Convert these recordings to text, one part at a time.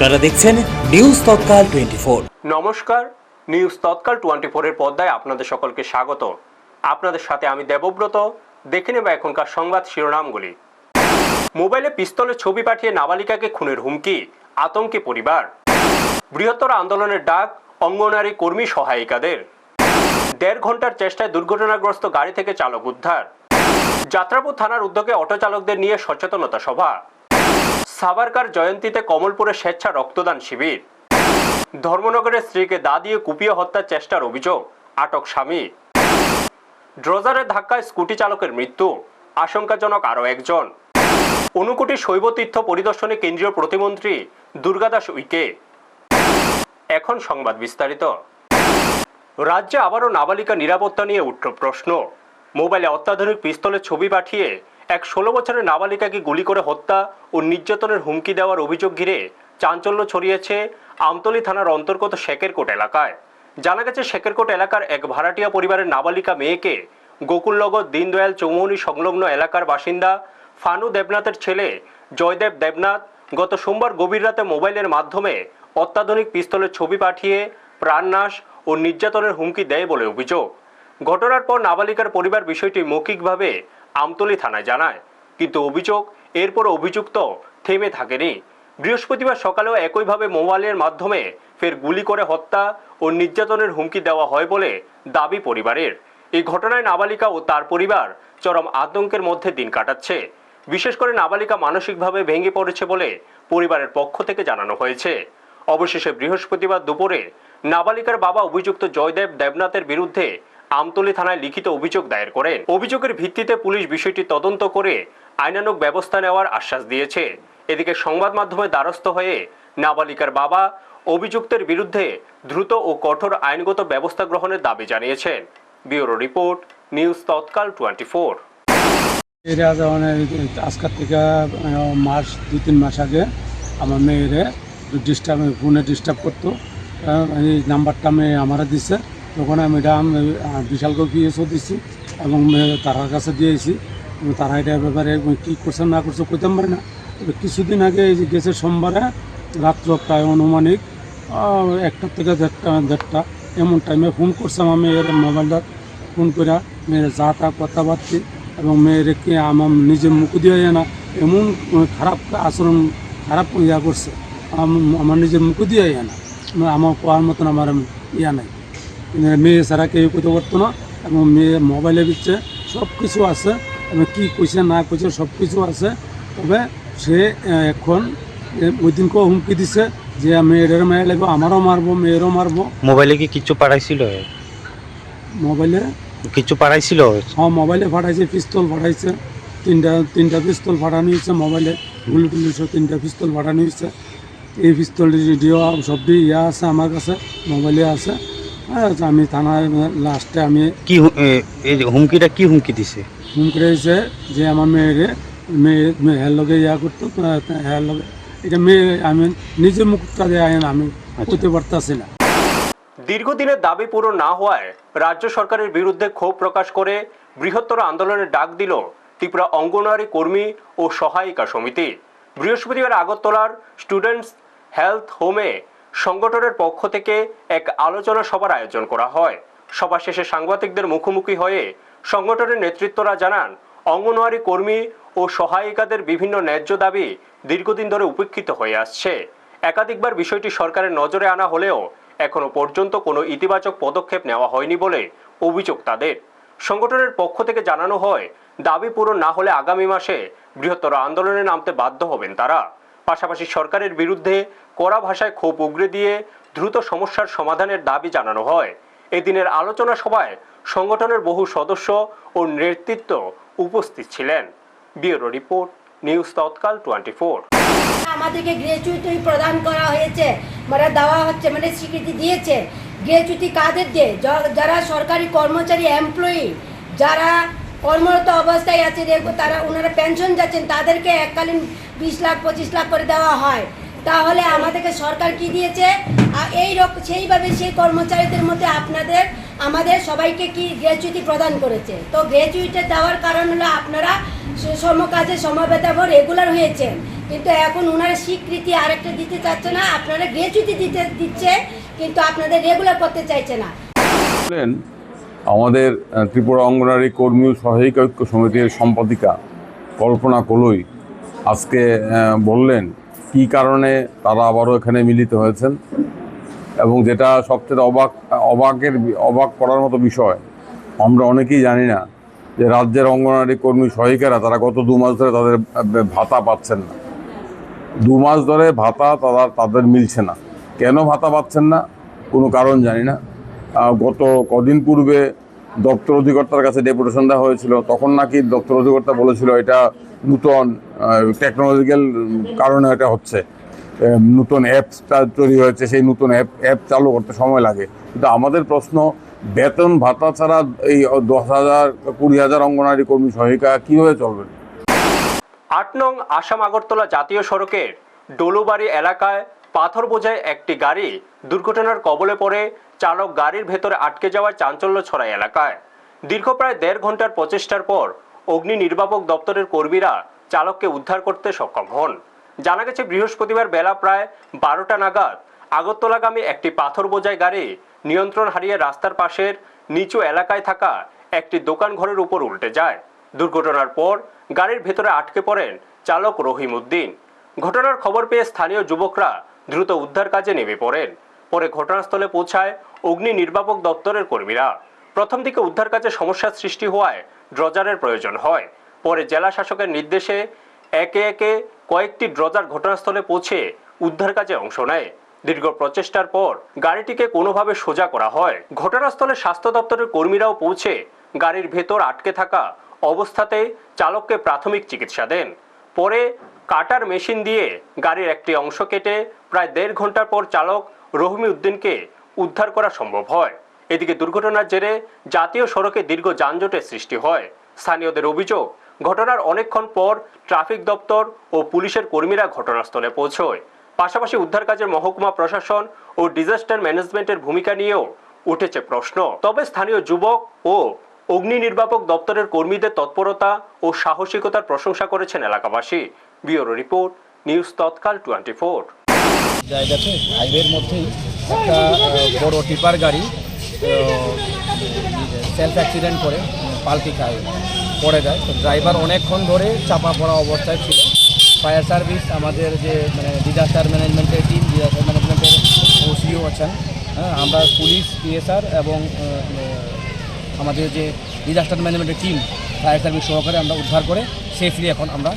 আপনারা দেখছেন নিউজ তৎকাল 24। নমস্কার, নিউজ তৎকাল 24 এর পর্দায় আপনাদের সকলকে স্বাগত। আপনাদের সাথে আমি দেবব্রত। দেখে নেব এখনকার সংবাদ শিরোনামগুলি। মোবাইলে পিস্তলের ছবি পাঠিয়ে নাবালিকাকে খুনের হুমকি, আতঙ্কে পরিবার। বৃহত্তর আন্দোলনের ডাক অঙ্গনওয়াড়ি কর্মী সহায়িকাদের। 1.5 ঘন্টার চেষ্টায় দুর্ঘটনাগ্রস্ত গাড়ি থেকে চালক উদ্ধার। যাত্রাপুর থানার উদ্যোগে অটো চালকদের নিয়ে সচেতনতা সভা। সাভারকার জয়ন্তীতে কমলপুরে স্বেচ্ছা রক্তদান শিবির। ধর্মনগরের স্ত্রীকে দা দিয়ে কুপিয়ে হত্যার চেষ্টার অভিযোগ, আটক স্বামী। ড্রোজারের ধাক্কায় স্কুটি চালকের মৃত্যু, আশঙ্কাজনক আরও একজন। ঊনকোটি শৈব তীর্থ পরিদর্শনে কেন্দ্রীয় প্রতিমন্ত্রী দুর্গাদাস উইকে। এখন সংবাদ বিস্তারিত। রাজ্যে আবারও নাবালিকা নিরাপত্তা নিয়ে উঠল প্রশ্ন। মোবাইলে অত্যাধুনিক পিস্তলের ছবি পাঠিয়ে এক 16 বছরের নাবালিকাকে গুলি করে হত্যা ও নির্যাতনের হুমকি দেওয়ার অভিযোগ ঘিরে চাঞ্চল্য ছড়িয়েছে আমতলী থানার অন্তর্গত শেখেরকোট এলাকায়। জানা গেছে, শেখেরকোট এলাকার এক ভাড়াটিয়া পরিবারের নাবালিকা মেয়েকে গোকুলনগর দীনদয়াল চৌমুহনী সংলগ্ন এলাকার বাসিন্দা ফানু দেবনাথের ছেলে জয়দেব দেবনাথ গত সোমবার গভীর রাতে মোবাইলের মাধ্যমে অত্যাধুনিক পিস্তলের ছবি পাঠিয়ে প্রাণনাশ ও নির্যাতনের হুমকি দেয় বলে অভিযোগ। ঘটনার পর নাবালিকার পরিবার বিষয়টি মৌখিকভাবে আমতলী থানায় জানায়, কিন্তু এরপর অভিযুক্ত থেমে থাকেনি। বৃহস্পতিবার সকালেও একইভাবে মোবাইলের মাধ্যমে ফের গুলি করে হত্যা ও নির্যাতনের হুমকি দেওয়া হয় বলে দাবি পরিবারের। এই ঘটনায় নাবালিকা ও তার পরিবার চরম আতঙ্কের মধ্যে দিন কাটাচ্ছে। বিশেষ করে নাবালিকা মানসিকভাবে ভেঙে পড়েছে বলে পরিবারের পক্ষ থেকে জানানো হয়েছে। অবশেষে বৃহস্পতিবার দুপুরে নাবালিকার বাবা অভিযুক্ত জয়দেব দেবনাথের বিরুদ্ধে আমতলী থানায় লিখিত অভিযোগ দায়ের করেন। অভিযোগের ভিত্তিতে পুলিশ বিষয়টি তদন্ত করে আইনানুগ ব্যবস্থা নেওয়ার আশ্বাস দিয়েছে। এদিকে সংবাদ মাধ্যমের দ্বারস্থ হয়ে নাবালিকার বাবা অভিযুক্তের বিরুদ্ধে দ্রুত ও কঠোর আইনগত ব্যবস্থা গ্রহণের দাবি জানিয়েছেন। ব্যুরো রিপোর্ট, নিউজ তৎকাল 24। এরা আজকের থেকে মাস 2-3 মাস আগে আমার মেয়েরে ফোনে ডিস্টার্ব করতো। এই নাম্বারটা মেয়ে আমারা দিছে, তখন আমি বিশাল পিএসও দিছি এবং তারার কাছে দিয়েছি। তারা এটার ব্যাপারে কী করছে না করছে কইতাম পারি না। কিছুদিন আগে এই যে গেছে সোমবারে রাত্র প্রায় অনুমানিক 1টা থেকে 1:30 এমন টাইমে ফোন করছে আমার মেয়ের মোবাইলটা। ফোন করে মেয়ের যা তা কথাবার্তি এবং মেয়েরকে আমার নিজের মুখ দিয়ে না এমন খারাপ আচরণ, খারাপ করছে। আমার নিজের মুখ দিয়ে না, আমার কোয়ার মতন আমার নাই। মেয়ে ছাড়া কেউ করতে পারতো না এবং মেয়ে মোবাইলের দিচ্ছে সব কিছু আছে এবং কী কইছে না কইছে সব কিছু আছে। তবে সে এখন ওই দিনকেও হুমকি দিছে যে মেয়ের মেয়ে লাগবে, আমারও মারবো, মেয়েরও মারবো। মোবাইলে কি কিছু পাঠাইছিল? মোবাইলে কিছু পাঠাইছিল? হ্যাঁ, মোবাইলে পাঠাইছে, পিস্তল পাঠাইছে, তিনটা পিস্তল পাঠানো হয়েছে। মোবাইলে গুলি টুলি 3টা পিস্তল পাঠানো হয়েছে। এই পিস্তল ভিডিও সবটি আছে আমার কাছে, মোবাইলে আছে। আমি থানায় লাস্টে আমি কি হুমকিটা কি হুমকি দিছে? হুমকি দিয়েছে যে আমার মেয়ের লগে করতো, হ্যাঁ লগে এটা মেয়ে আমি নিজের মুখটা দিয়ে আমি করতে পারতাছি না। দীর্ঘদিনের দাবি পূরণ না হওয়ায় রাজ্য সরকারের বিরুদ্ধে ক্ষোভ প্রকাশ করে বৃহত্তর আন্দোলনের ডাক দিল ত্রিপুরা অঙ্গনওয়াড়ি কর্মী ও সহায়িকা সমিতি। বৃহস্পতিবার আগরতলার স্টুডেন্টস হেলথ হোমে সংগঠনের পক্ষ থেকে এক আলোচনা সভার আয়োজন করা হয়। সভা শেষে সাংবাদিকদের মুখোমুখি হয়ে সংগঠনের নেতৃত্বরা জানান, অঙ্গনওয়াড়ি কর্মী ও সহায়িকাদের বিভিন্ন ন্যায্য দাবি দীর্ঘদিন ধরে উপেক্ষিত হয়ে আসছে। একাধিকবার বিষয়টি সরকারের নজরে আনা হলেও এখনো পর্যন্ত কোনো ইতিবাচক পদক্ষেপ নেওয়া হয়নি বলে অভিযোগ তাদের। সংগঠনের পক্ষ থেকে জানানো হয়, দাবি পূরণ না হলে আগামী মাসে বৃহত্তর আন্দোলনে নামতে বাধ্য হবেন তারা। পাশাপাশি সরকারের বিরুদ্ধে কড়া ভাষায় ক্ষোভ উগরে দিয়ে দ্রুত সমস্যার সমাধানের দাবি জানানো হয়। এদিনের আলোচনা সভায় সংগঠনের বহু সদস্য ও নেতৃত্ব উপস্থিত ছিলেন। ব্যুরো রিপোর্ট, নিউজ তৎকাল 24। আমাদেরকে গ্র্যাচুইটি প্রদান করা হয়েছে, মানে দেওয়া হচ্ছে, মানে স্বীকৃতি দিয়েছে। গ্র্যাচুইটি কাদের দিয়ে? যারা সরকারি কর্মচারী, এমপ্লয়ি, যারা কর্মরত অবস্থায় আছে, তারা ওনারা পেনশন যাচ্ছেন, তাদেরকে এককালীন 20 লাখ 25 লাখ করে দেওয়া হয়। তাহলে আমাদেরকে সরকার কি দিয়েছে? সেইভাবে সেই কর্মচারীদের মধ্যে আমাদের সবাইকে কি গ্র্যাচুইটি প্রদান করেছে। তো গ্র্যাচুইটি দেওয়ার কারণ হলো আপনারা সমকাজে সমবেতন রেগুলার হয়েছেন, কিন্তু এখন ওনারা স্বীকৃতি আরেকটা দিতে চাচ্ছে না, আপনারা গ্র্যাচুইটি দিচ্ছে কিন্তু আপনাদের রেগুলার করতে চাইছে না। আমাদের ত্রিপুরা অঙ্গনারী কর্মী সহায়িকা ঐক্য সমিতির সম্পাদিকা কল্পনা কলই আজকে বললেন কী কারণে তারা আবারও এখানে মিলিত হয়েছেন, এবং যেটা সবচেয়ে অবাক করার মতো বিষয়, আমরা অনেকেই জানি না যে রাজ্যের অঙ্গনারী কর্মী সহায়িকারা তারা গত 2 মাস ধরে তাদের ভাতা পাচ্ছেন না। 2 মাস ধরে ভাতা তাদের মিলছে না। কেন ভাতা পাচ্ছেন না কোনো কারণ জানি না। গত কদিন পূর্বে দপ্তর অধিকর্তার কাছে ডেপুটেশন দেওয়া হয়েছিল, তখন নাকি দপ্তর অধিকর্তা বলেছিল এটা নূতন টেকনোলজিক্যাল কারণে এটা হচ্ছে, নতুন অ্যাপসটা তৈরি হয়েছে, সেই নতুন অ্যাপ চালু করতে সময় লাগে। কিন্তু আমাদের প্রশ্ন, বেতন ভাতা ছাড়া এই 10,000 20,000 অঙ্গনারী কর্মী সহায়িকা কীভাবে চলবেন? 8 নং আসাম আগরতলা জাতীয় সড়কের ডলুবাড়ি এলাকায় পাথর বোঝায় একটি গাড়ি দুর্ঘটনার কবলে পড়ে চালক গাড়ির ভেতরে আটকে যাওয়ায় চাঞ্চল্য ছড়ায় এলাকায়। দীর্ঘ প্রায় 1.5 ঘন্টার প্রচেষ্টার পর অগ্নি নির্বাপক দপ্তরের কর্মীরা চালককে উদ্ধার করতে সক্ষম হন। জানা গেছে বৃহস্পতিবার বেলা প্রায় 12টা নাগাদ আগরতলাগামী একটি পাথর বোঝাই গাড়ি নিয়ন্ত্রণ হারিয়ে রাস্তার পাশের নিচু এলাকায় থাকা একটি দোকান ঘরের উপর উল্টে যায়। দুর্ঘটনার পর গাড়ির ভেতরে আটকে পড়েন চালক রহিম উদ্দিন। ঘটনার খবর পেয়ে স্থানীয় যুবকরা দ্রুত উদ্ধার কাজে নেমে পড়েন। পরে ঘটনাস্থলে পৌঁছায় অগ্নি নির্বাপক দপ্তরের কর্মীরা। প্রথম দিকে উদ্ধার কাজে সমস্যার সৃষ্টি হওয়ায় ড্রজারের প্রয়োজন হয়। পরে জেলা শাসকের নির্দেশে একে একে কয়েকটি ড্রজার ঘটনাস্থলে পৌঁছে উদ্ধার কাজে অংশ নেয়। দীর্ঘ প্রচেষ্টার পর গাড়িটিকে কোনোভাবে সোজা করা হয়। ঘটনাস্থলে স্বাস্থ্য দপ্তরের কর্মীরাও পৌঁছে গাড়ির ভেতর আটকে থাকা অবস্থাতে চালককে প্রাথমিক চিকিৎসা দেন। পরে কাটার মেশিন দিয়ে গাড়ির একটি অংশ কেটে প্রায় 1.5 ঘন্টার পর চালক রহিম উদ্দিনকে উদ্ধার করা সম্ভব হয়। এদিকে দুর্ঘটনার জেরে জাতীয় সড়কে দীর্ঘ যানজটের সৃষ্টি হয়। স্থানীয়দের অভিযোগ, ঘটনার অনেকক্ষণ পর ট্রাফিক দপ্তর ও পুলিশের কর্মীরা ঘটনাস্থলে পৌঁছয়। পাশাপাশি উদ্ধার কাজের মহকুমা প্রশাসন ও ডিজাস্টার ম্যানেজমেন্টের ভূমিকা নিয়েও উঠেছে প্রশ্ন। তবে স্থানীয় যুবক ও অগ্নি নির্বাপক দপ্তরের কর্মীদের তৎপরতা ও সাহসিকতার প্রশংসা করেছেন এলাকাবাসী। ব্যুরো রিপোর্ট, নিউজ তৎকাল 24। জায়গাতে হাইওয়ের মধ্যেই একটা বড় টিপার গাড়ি সেলফ অ্যাক্সিডেন্ট করে পাল্টি খায় পড়ে যায়। তো ড্রাইভার অনেকক্ষণ ধরে চাপা পড়া অবস্থায় ছিল। ফায়ার সার্ভিস, আমাদের যে ডিজাস্টার ম্যানেজমেন্টের টিম, ডিজাস্টার ম্যানেজমেন্টের ওসিও আছেন, আমরা পুলিশ, পিএসআর এবং আমাদের যে ডিজাস্টার ম্যানেজমেন্টের টিম, ফায়ার সার্ভিস সহকারে আমরা উদ্ধার করে সেফলি এখন আমরা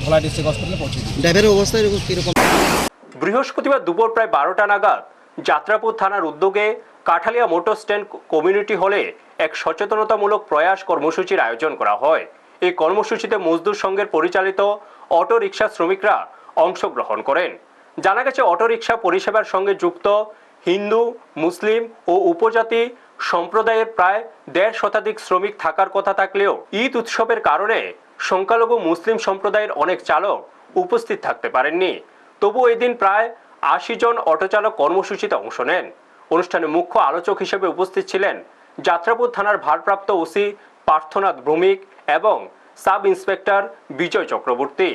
ভোলা ডিস্ট্রিক্ট হসপিটালে পৌঁছে দিই। ড্রাইভারের অবস্থা এরকম কীরকম? বৃহস্পতিবার দুপুর প্রায় 12টা নাগাদ যাত্রাপুর থানার উদ্যোগে কাঠালিয়া মোটর স্ট্যান্ড কমিউনিটি হলে এক সচেতনতামূলক প্রয়াস কর্মসূচির আয়োজন করা হয়। এই কর্মসূচিতে মজদুর সংঘের পরিচালিত অটো রিকশা শ্রমিকরা অংশগ্রহণ করেন। জানা গেছে অটো রিকশা পরিষেবার সঙ্গে যুক্ত হিন্দু, মুসলিম ও উপজাতি সম্প্রদায়ের প্রায় 1.5 শতাধিক শ্রমিক থাকার কথা থাকলেও ঈদ উৎসবের কারণে সংখ্যালঘু মুসলিম সম্প্রদায়ের অনেক চালক উপস্থিত থাকতে পারেননি। তবু এই দিন প্রায় 80 জন অটোচালক কর্মসূচিতে অংশ নেন। অনুষ্ঠানে মুখ্য আলোচক হিসেবে উপস্থিত ছিলেন যাত্রাপুর থানার ভারপ্রাপ্ত ওসি পার্থনাথ ভৌমিক এবং সাব ইন্সপেক্টর বিজয় চক্রবর্তী।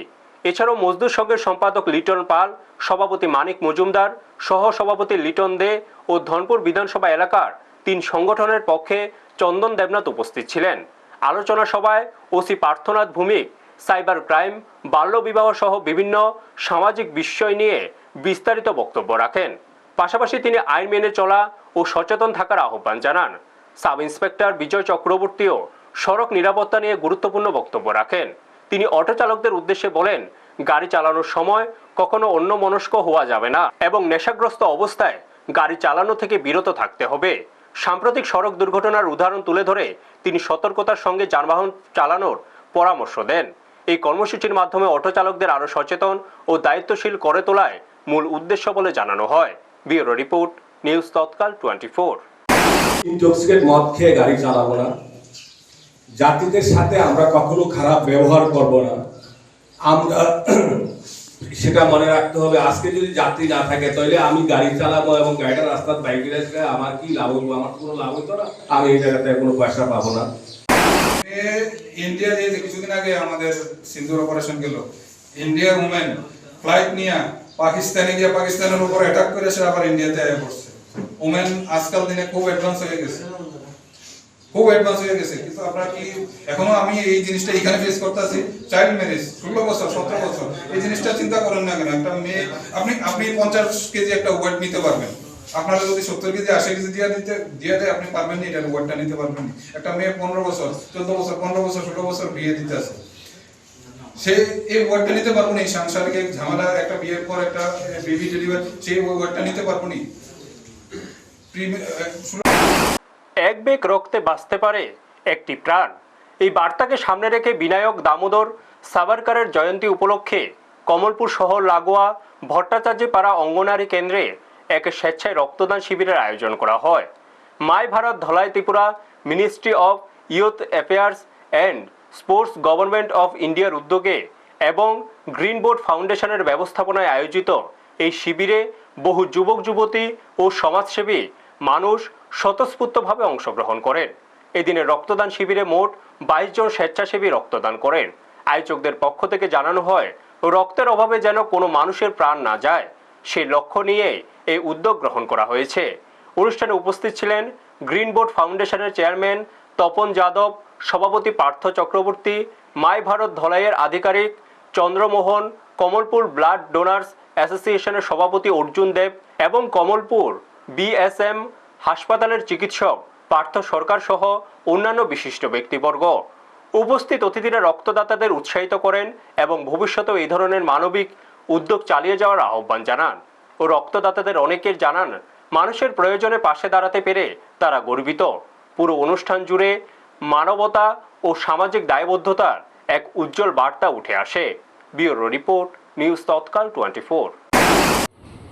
এছাড়াও মজদুর সংঘের সম্পাদক লিটন পাল, সভাপতি মানিক মজুমদার, সহ সভাপতি লিটন দে ও ধনপুর বিধানসভা এলাকার 3 সংগঠনের পক্ষে চন্দন দেবনাথ উপস্থিত ছিলেন। আলোচনা সভায় OC Parthanath Bhowmik cyber crime, বাল্যবিবাহ সহ বিভিন্ন সামাজিক বিষয় নিয়ে বিস্তারিত বক্তব্য রাখেন। পাশাপাশি তিনি আইন মেনে চলা ও সচেতন থাকার আহ্বান জানান। সাব ইন্সপেক্টর বিজয় চক্রবর্তীও সড়ক নিরাপত্তা নিয়ে গুরুত্বপূর্ণ বক্তব্য রাখেন। তিনি অটো চালকদের উদ্দেশ্যে বলেন, গাড়ি চালানোর সময় কখনো অন্যমনস্ক হওয়া যাবে না এবং নেশাগ্রস্ত অবস্থায় গাড়ি চালানো থেকে বিরত থাকতে হবে। সাম্প্রতিক সড়ক দুর্ঘটনার উদাহরণ তুলে ধরে তিনি সতর্কতার সঙ্গে যানবাহন চালানোর পরামর্শ দেন। এই কর্মসূচির মাধ্যমে অটো চালকদের আরও সচেতন ও দায়িত্বশীল করে তোলায় মূল উদ্দেশ্য বলে জানানো হয়। ব্যুরো রিপোর্ট, নিউজ তৎকাল 24। ইনটক্সিকেট মদ খেয়ে গাড়ি চালাবো না, যাত্রীদের সাথে আমরা কখনো খারাপ ব্যবহার করব না, আমরা সেটা মনে রাখতে হবে। আজকে যদি যাত্রী না থাকে তাহলে আমি গাড়ি চালাবো এবং গাড়িটা রাস্তার বাইকে আসলে আমার কি লাভ হইব? আমার কোনো লাভ হইতো না, আমি এই জায়গাতে কোনো পয়সা পাবো না। ইন্ডিয়া যে কিছুদিন আগে আমাদের সিন্দুর অপারেশন গেল, ইন্ডিয়ার উমেন ফ্লাইট নিয়ে পাকিস্তানে গিয়ে পাকিস্তানের উপর অ্যাটাক করে সে আবার ইন্ডিয়াতে আয়া পড়ছে। উমেন আজকাল দিনে খুব অ্যাডভান্স হয়ে গেছে, খুব অ্যাডভান্স হয়ে গেছে। কিন্তু আপনারা কি এখনো আমি এই জিনিসটা এখানে ফেস করতেছি, চাইল্ড ম্যারেজ 16 বছর 17 বছর, এই জিনিসটা চিন্তা করেন না কেন? একটা মেয়ে আপনি 50 কেজি একটা ওয়েট নিতে পারবেন, আপনারা যদি 70 কেজি 80 কেজি দিয়ে দেয় আপনি পারবেন না, এটার ওয়েটটা নিতে পারবেন না। একটা মেয়ে 15 বছর 14 বছর 15 বছর 16 বছর বিয়ে দিতে আছে, সে এই ওয়েটটা নিতে পারবো না। সাংসারিক ঝামেলা, একটা বিয়ের পর একটা বেবি ডেলিভারি, সেই ওয়েটটা নিতে পারবো না। এক বেগ রক্তে বাঁচতে পারে একটি প্রাণ, এই বার্তাকে সামনে রেখে বিনায়ক দামোদর সাভারকরের জয়ন্তী উপলক্ষে কমলপুর শহর লাগোয়া ভট্টাচার্য পাড়া অঙ্গনারী কেন্দ্রে এক স্বেচ্ছায় রক্তদান শিবিরের আয়োজন করা হয়। My Bharat Dhalai Tripura ministry of youth affairs and sports government of ইন্ডিয়ার উদ্যোগে এবং গ্রিন বোর্ড ফাউন্ডেশনের ব্যবস্থাপনায় আয়োজিত এই শিবিরে বহু যুবক যুবতী ও সমাজসেবী মানুষ স্বতঃস্ফূর্তভাবে অংশগ্রহণ করেন। এদিনে রক্তদান শিবিরে মোট 22 জন স্বেচ্ছাসেবী রক্তদান করেন। আয়োজকদের পক্ষ থেকে জানানো হয়, রক্তের অভাবে যেন কোনো মানুষের প্রাণ না যায়, সেই লক্ষ্য নিয়ে এই উদ্যোগ গ্রহণ করা হয়েছে। অনুষ্ঠানে উপস্থিত ছিলেন গ্রিন বোর্ড ফাউন্ডেশনের চেয়ারম্যান তপন যাদব, সভাপতি পার্থ চক্রবর্তী, মাই ভারত ধলাইয়ের আধিকারিক চন্দ্রমোহন, কমলপুর ব্লাড ডোনার্স অ্যাসোসিয়েশনের সভাপতি অর্জুন দেব এবং কমলপুর বিএসএম হাসপাতালের চিকিৎসক পার্থ সরকার সহ অন্যান্য বিশিষ্ট ব্যক্তিবর্গ। উপস্থিত অতিথিরা রক্তদাতাদের উৎসাহিত করেন এবং ভবিষ্যতেও এই ধরনের মানবিক উদ্যোগ চালিয়ে যাওয়ার আহ্বান জানান। ও রক্তদাতাদের অনেকের জানান, মানুষের প্রয়োজনে পাশে দাঁড়াতে পেরে তারা গর্বিত। পুরো অনুষ্ঠান জুড়ে মানবতা ও সামাজিক দায়বদ্ধতার এক উজ্জ্বল বার্তা উঠে আসে। ব্যুরো রিপোর্ট, নিউজ তৎকাল 24।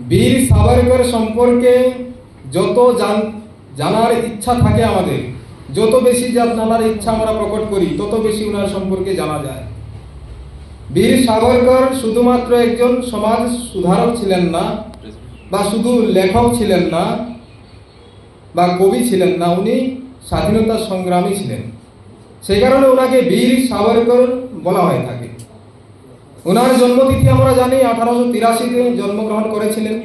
বীর সাভারকর সম্পর্কে যত জানার ইচ্ছা থাকে আমাদের, যত বেশি জানার ইচ্ছা আমরা প্রকট করি, তত বেশি ওনার সম্পর্কে জানা যায়। বীর সাভারকর শুধুমাত্র একজন সমাজ সুধারক ছিলেন না, বা শুধু লেখক ছিলেন না, বা কবি ছিলেন না, উনি স্বাধীনতা সংগ্রামী ছিলেন। সেই কারণে ওনাকে বীর সাভারকর বলা হয়ে থাকে। ওনার জন্মতিথি আমরা জানি 1883-তে জন্মগ্রহণ করেছিলেন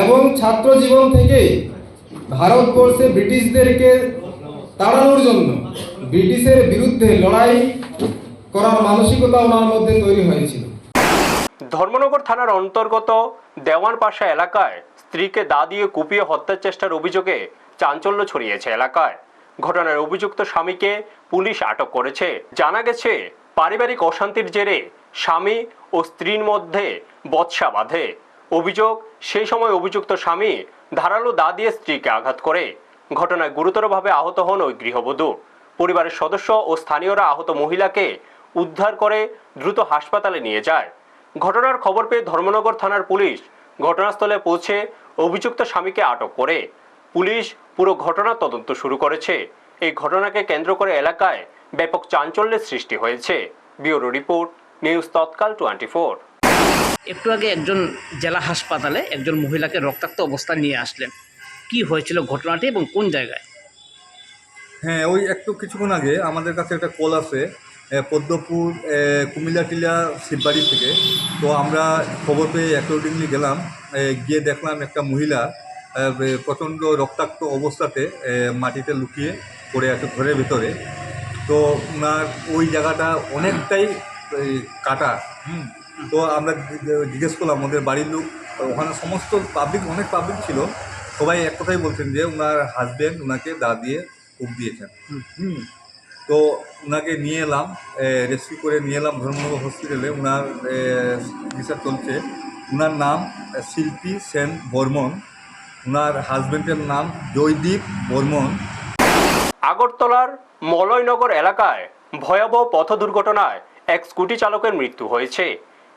এবং ছাত্র জীবন থেকে ভারতবর্ষে ব্রিটিশদেরকে তাড়ানোর জন্য, ব্রিটিশের বিরুদ্ধে লড়াই করার মানসিকতা ওনার মধ্যে তৈরি হয়েছিল। ধর্মনগর থানার অন্তর্গত দেওয়ানপাশা এলাকায় স্ত্রীকে দা দিয়ে কুপিয়ে হত্যার চেষ্টার অভিযোগে চাঞ্চল্য ছড়িয়েছে এলাকায়। ঘটনার অভিযুক্ত স্বামীকে পুলিশ আটক করেছে। জানা গেছে, পারিবারিক অশান্তির জেরে স্বামী ও স্ত্রীর মধ্যে বচসা বাঁধে। অভিযোগ, সেই সময় অভিযুক্ত স্বামী ধারালো দা দিয়ে স্ত্রীকে আঘাত করে। ঘটনায় গুরুতরভাবে আহত হন ওই গৃহবধূ। পরিবারের সদস্য ও স্থানীয়রা আহত মহিলাকে উদ্ধার করে দ্রুত হাসপাতালে নিয়ে যায়। ঘটনার খবর পেয়ে ধর্মনগর থানার পুলিশ ঘটনাস্থলে পৌঁছে অভিযুক্ত স্বামীকে আটক করে। পুলিশ পুরো ঘটনার তদন্ত শুরু করেছে। এই ঘটনাকে কেন্দ্র করে এলাকায় ব্যাপক চাঞ্চল্যের সৃষ্টি হয়েছে। ব্যুরো রিপোর্ট, নিউজ তৎকাল 24। একটু আগে একজন জেলা হাসপাতালে একজন মহিলাকে রক্তাক্ত অবস্থায় নিয়ে আসলেন, কি হয়েছিল ঘটনাটি এবং কোন জায়গায়? হ্যাঁ, ওই একটু কিছুক্ষণ আগে আমাদের কাছে একটা কল আসে পদ্মপুর কুমিল্লা টিলা শিববাড়ি থেকে। তো আমরা খবর পেয়ে অ্যাকর্ডিংলি গেলাম, গিয়ে দেখলাম একটা মহিলা প্রচণ্ড রক্তাক্ত অবস্থাতে মাটিতে লুকিয়ে পড়ে আছে ঘরের ভেতরে। তো ওনার ওই জায়গাটা অনেকটাই কাটা। তো আমরা জিজ্ঞেস করলাম ওদের বাড়ির লোক, ওখানে সমস্ত পাবলিক, অনেক পাবলিক ছিল, সবাই এক কথাই বলছেন যে ওনার হাজব্যান্ড ওনাকে দা দিয়ে কূপ দিয়েছেন। তো ওনাকে নিয়ে এলাম, রেস্কিউ করে নিয়ে এলাম ধর্মনগর হসপিটালে। ওনার চিকিৎসা চলছে। ওনার নাম শিল্পী সেন বর্মন, ওনার হাজব্যান্ডের নাম জয়দীপ বর্মন। আগরতলার মলয়নগর এলাকায় ভয়াবহ পথ দুর্ঘটনায় এক স্কুটি চালকের মৃত্যু হয়েছে।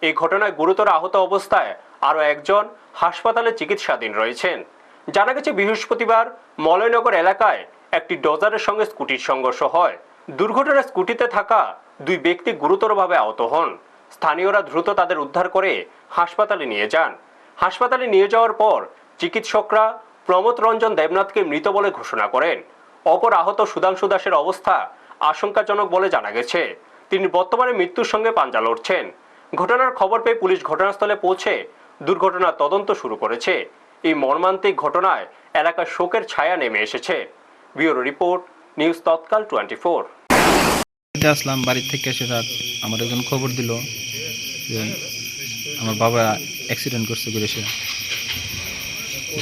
এই ঘটনায় গুরুতর আহত অবস্থায় আরও একজন হাসপাতালে চিকিৎসাধীন রয়েছেন। জানা গেছে, বৃহস্পতিবার মলয়নগর এলাকায় একটি ডোজারের সঙ্গে স্কুটির সংঘর্ষ হয়। দুর্ঘটনায় স্কুটিতে থাকা দুই ব্যক্তি গুরুতরভাবে আহত হন। স্থানীয়রা দ্রুত তাদের উদ্ধার করে হাসপাতালে নিয়ে যান। হাসপাতালে নিয়ে যাওয়ার পর চিকিৎসকরা প্রমোদ রঞ্জন দেবনাথকে মৃত বলে ঘোষণা করেন। অপর আহত সুধাংশু দাসের অবস্থা আশঙ্কাজনক বলে জানা গেছে। তিনি বর্তমানে মৃত্যুর সঙ্গে পাঞ্জা লড়ছেন। ঘটনার খবর পেয়ে পুলিশ ঘটনাস্থলে পৌঁছে দুর্ঘটনার তদন্ত শুরু করেছে। এই মর্মান্তিক ঘটনায় এলাকায় শোকের ছায়া নেমে এসেছে। ব্যুরো রিপোর্ট, নিউজ তৎকাল 24। আসলাম বাড়ির থেকে এসে রাত আমার একজন খবর দিল যে আমার বাবা অ্যাক্সিডেন্ট করছে করে সে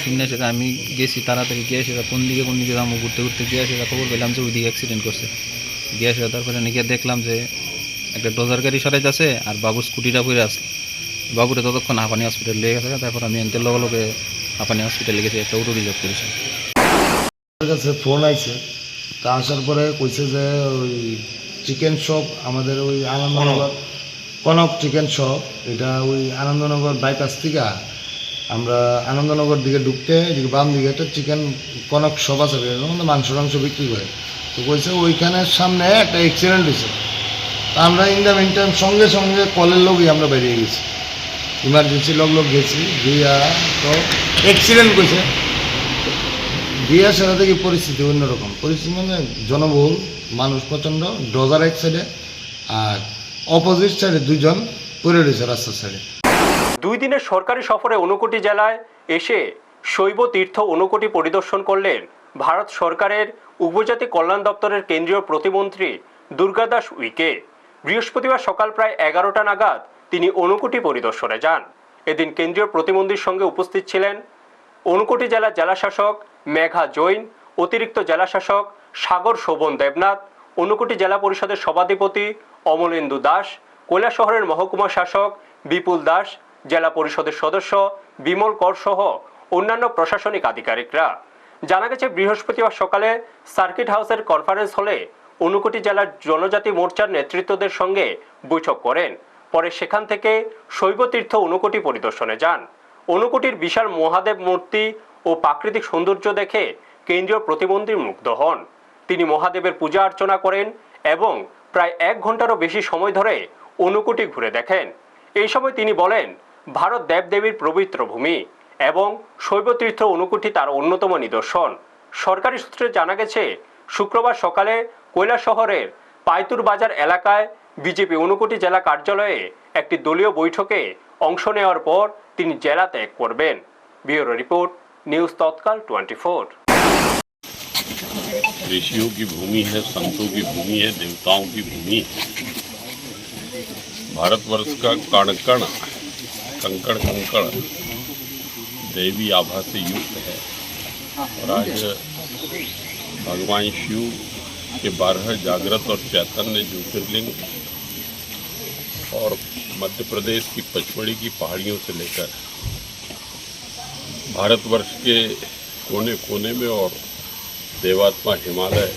শুনে সেটা আমি গেছি তাড়াতাড়ি গিয়ে সেটা কোন দিকে যাবো ঘুরতে ঘুরতে গিয়ে সেটা খবর পেলাম যে ওইদিকে অ্যাক্সিডেন্ট করছে। গিয়ে সেটা তারপরে নাকি দেখলাম যে একটা ডোজার গাড়ি সরাইতে আছে আর বাবুর স্কুটিটা পরে আছে। বাবুরে ততক্ষণ হাঁপানি হসপিটাল লেগে গেছে। তারপর আমি এনতে লগে লগে হাঁপানি হসপিটালে গেছি, একটা অটো রিজার্ভ করেছি। আমার কাছে ফোন আইছে, তা আসার পরে কইছে যে ওই চিকেন শপ আমাদের ওই আনন্দনগর কনক চিকেন শপ, এটা ওই আনন্দনগর বাইপাস থেকে আমরা আনন্দনগর দিকে ঢুকতে এদিকে বাম দিকে একটা চিকেন কনক শপ আছে, মাংস বিক্রি করে। তো কইছে ওইখানের সামনে একটা অ্যাক্সিডেন্ট হয়েছে। তা আমরা ইন দ্য মিন টাইম সঙ্গে সঙ্গে কলের লোকই আমরা বেরিয়ে গেছি, ইমার্জেন্সি লোক গেছি দিয়া। তো অ্যাক্সিডেন্ট কইছে দিয়া, সেটা থেকে পরিস্থিতি অন্যরকম পরিস্থিতি, মানে জনবহুল মানুষ প্রচণ্ড, ড্রজার এক সাইডে আর অপোজিট সাইডে দুইজন পড়ে রয়েছে রাস্তার সাইডে। 2 দিনের সরকারি সফরে ঊনকোটি জেলায় এসে শৈব তীর্থ ঊনকোটি পরিদর্শন করলেন ভারত সরকারের উপজাতি কল্যাণ দপ্তরের কেন্দ্রীয় প্রতিমন্ত্রী দুর্গাদাস উইকে। বৃহস্পতিবার সকাল প্রায় 11টা নাগাদ তিনি ঊনকোটি পরিদর্শনে যান। এদিন কেন্দ্রীয় প্রতিমন্ত্রীর সঙ্গে উপস্থিত ছিলেন ঊনকোটি জেলার জেলাশাসক মেঘা জৈন, অতিরিক্ত জেলাশাসক সাগর শোভন দেবনাথ, ঊনকোটি জেলা পরিষদের সভাধিপতি অমলেন্দু দাস, কৈলাসহরের মহকুমা শাসক বিপুল দাস, জেলা পরিষদের সদস্য বিমল কর সহ অন্যান্য প্রশাসনিক আধিকারিকরা। জানা গেছে বৃহস্পতিবার সকালে সার্কিট হাউসের কনফারেন্স হলে ঊনকোটি জেলার জনজাতি মোর্চার নেতৃত্বদের সঙ্গে বৈঠক করেন। পরে সেখান থেকে শৈবতীর্থ ঊনকোটি পরিদর্শনে যান। ঊনকোটির বিশাল মহাদেব মূর্তি ও প্রাকৃতিক সৌন্দর্য দেখে কেন্দ্রীয় প্রতিমন্ত্রী মুগ্ধ হন। তিনি মহাদেবের পূজা অর্চনা করেন এবং প্রায় 1 ঘন্টারও বেশি সময় ধরে ঊনকোটি ঘুরে দেখেন। এই সময় তিনি বলেন, ভারত দেবদেবীর পবিত্র ভূমি এবং শৈবতীর্থ ঊনকোটি তার অন্যতম নিদর্শন। সরকারি সূত্রে জানা গেছে, শুক্রবার সকালে কৈলাসহরের পাইতুর বাজার এলাকায় বিজেপি ঊনকোটি জেলা কার্যালয়ে একটি দলীয় বৈঠকে অংশ নেওয়ার পর তিনি জেলা ত্যাগ করবেন। ব্যুরো রিপোর্ট, নিউজ তৎকাল 24। ऋषियों की भूमि है, संतों की भूमि है, देवताओं की भूमि है। भारतवर्ष का कण कण कंकड़ कंकड़ देवी आभा से युक्त है और आज भगवान शिव के 12 जागृत और चैतन्य ज्योतिर्लिंग और मध्य प्रदेश की पचमढ़ी की पहाड़ियों से लेकर भारतवर्ष के कोने कोने में और देवात्मा हिमालय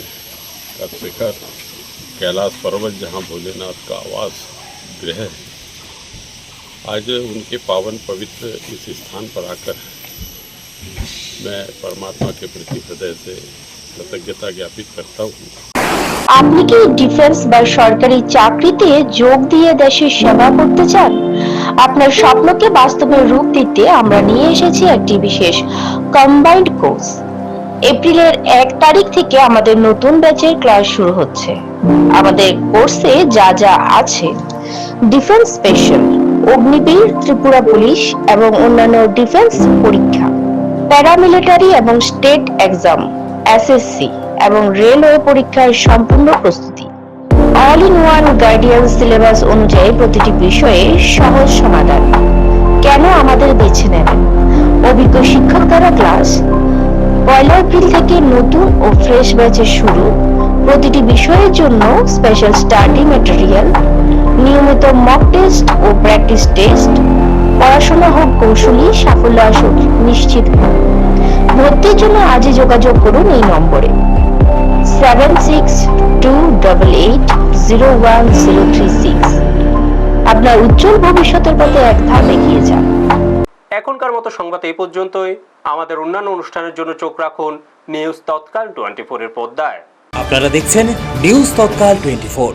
का शिखर कैलाश पर्वत जहाँ भोलेनाथ का आवास गृह है, आज उनके पावन पवित्र इस स्थान पर आकर मैं परमात्मा के प्रति हृदय से कृतज्ञता ज्ञापित करता हूँ। আপনি কি ডিফেন্স বা সরকারি চাকরিতে যোগ দিয়ে দেশের সেবা করতে চান? আপনার স্বপ্নকে বাস্তবে রূপ দিতে আমরা নিয়ে এসেছি একটি বিশেষ কম্বাইন্ড কোর্স। এপ্রিলের 1 তারিখ থেকে আমাদের নতুন ব্যাচের ক্লাস শুরু হচ্ছে। আমাদের কোর্সে যা যা আছে: defence special, Agniveer, Tripura police এবং অন্যান্য ডিফেন্স পরীক্ষা, প্যারামিলিটারি এবং স্টেট এক্সাম, এসএসসি এবং রেলওয়ে পরীক্ষার সম্পূর্ণ প্রস্তুতি। All in one guidance syllabus অনুযায়ী প্রতিটি বিষয়ে সহজ সমাধান। কেন আমাদের বেছে নেবেন? অভিজ্ঞ শিক্ষক দ্বারা ক্লাস। 1 এপ্রিল থেকে নতুন ও ফ্রেশ ব্যাচের শুরু। প্রতিটি বিষয়ের জন্য স্পেশাল স্টাডি ম্যাটেরিয়াল, নিয়মিত মক টেস্ট ও প্র্যাকটিস টেস্ট। পড়াশোনা হোক কৌশলী, সাফল্য আসুক নিশ্চিত। ভর্তির জন্য আজই যোগাযোগ করুন এই নম্বরে 7628801036। আপনার উজ্জ্বল ভবিষ্যতের পথে এক ধাপ এগিয়ে যান। এখনকার মতো সংবাদ এই পর্যন্তই। আমাদের অন্যান্য অনুষ্ঠানের জন্য চোখ রাখুন নিউজ তৎকাল 24 এর পর্দায়। আপনারা দেখছেন নিউজ তৎকাল 24।